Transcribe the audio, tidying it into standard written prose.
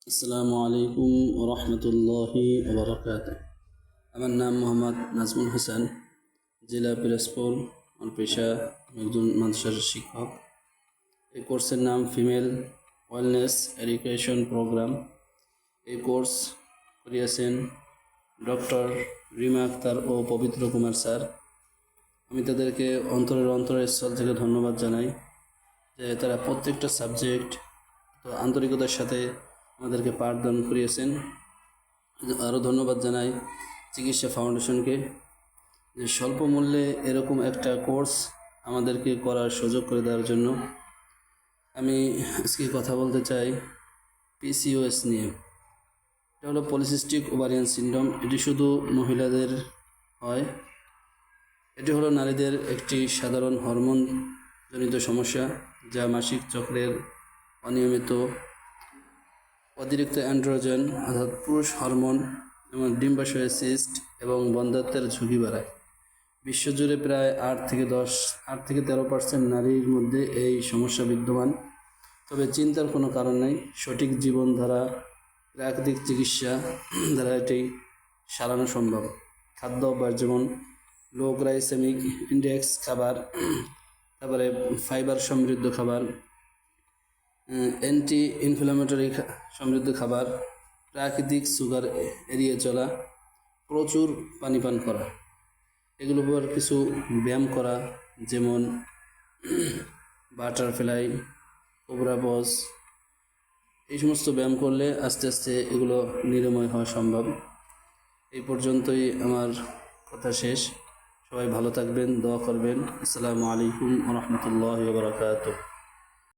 আসসালামু আলাইকুম রহমতুল্লাহি ওবরাকাত। আমার নাম মোহাম্মদ নাজমুল হোসেন, জেলা পিরোজপুর। আমার পেশা আমি একজন মাদ্রাসার শিক্ষক। এই কোর্সের নাম ফিমেল ওয়েলনেস এডুকেশন প্রোগ্রাম। এই কোর্স করিয়েছেন ডক্টর রিমা আক্তার ও পবিত্র কুমার স্যার। আমি তাদেরকে অন্তরের স্থল থেকে ধন্যবাদ জানাই যে তারা প্রত্যেকটা সাবজেক্ট তো আন্তরিকতার সাথে আমাদেরকে পাঠদান করিয়েছেন। আরও ধন্যবাদ জানাই চিকিৎসা ফাউন্ডেশনকে যে স্বল্প মূল্যে এরকম একটা কোর্স আমাদেরকে করার সুযোগ করে দেওয়ার জন্য। আমি আজকে কথা বলতে চাই পিসিওএস নিয়ে। এটা হলো পলিসিস্টিক ওভারিয়ান সিনড্রোম। এটি শুধু মহিলাদের হয়। এটি হলো নারীদের একটি সাধারণ হরমোনজনিত সমস্যা, যা মাসিক চক্রের অনিয়মিত, অতিরিক্ত অ্যান্ড্রোজেন অর্থাৎ পুরুষ হরমোন এবং ডিম্বাশয়ে সিস্ট এবং বন্ধ্যাত্বের ঝুঁকি বাড়ায়। বিশ্বজুড়ে প্রায় 8 থেকে 13% নারীর মধ্যে এই সমস্যা বিদ্যমান। তবে চিন্তার কোনো কারণ নেই। সঠিক জীবনধারা, প্রাকৃতিক চিকিৎসা দ্বারা এটি সারানো সম্ভব। খাদ্য অভ্যাস যেমন লো গ্লাইসেমিক ইন্ডেক্স খাবার, তারপরে ফাইবার সমৃদ্ধ খাবার, অ্যান্টি ইনফ্ল্যামেটরি সমৃদ্ধ খাবার, প্রাকৃতিক সুগার এড়িয়ে চলা, প্রচুর পানি পান করা, এগুলোর উপর কিছু ব্যায়াম করা, যেমন বাটারফ্লাই, কোবরা পজ। এই সমস্ত ব্যায়াম করলে আস্তে আস্তে এগুলো নিরাময় হওয়া সম্ভব। এই পর্যন্তই আমার কথা শেষ। সবাই ভালো থাকবেন, দোয়া করবেন। আসসালামু আলাইকুম রহমতুল্লাহি ওয়া বারাকাতুহু।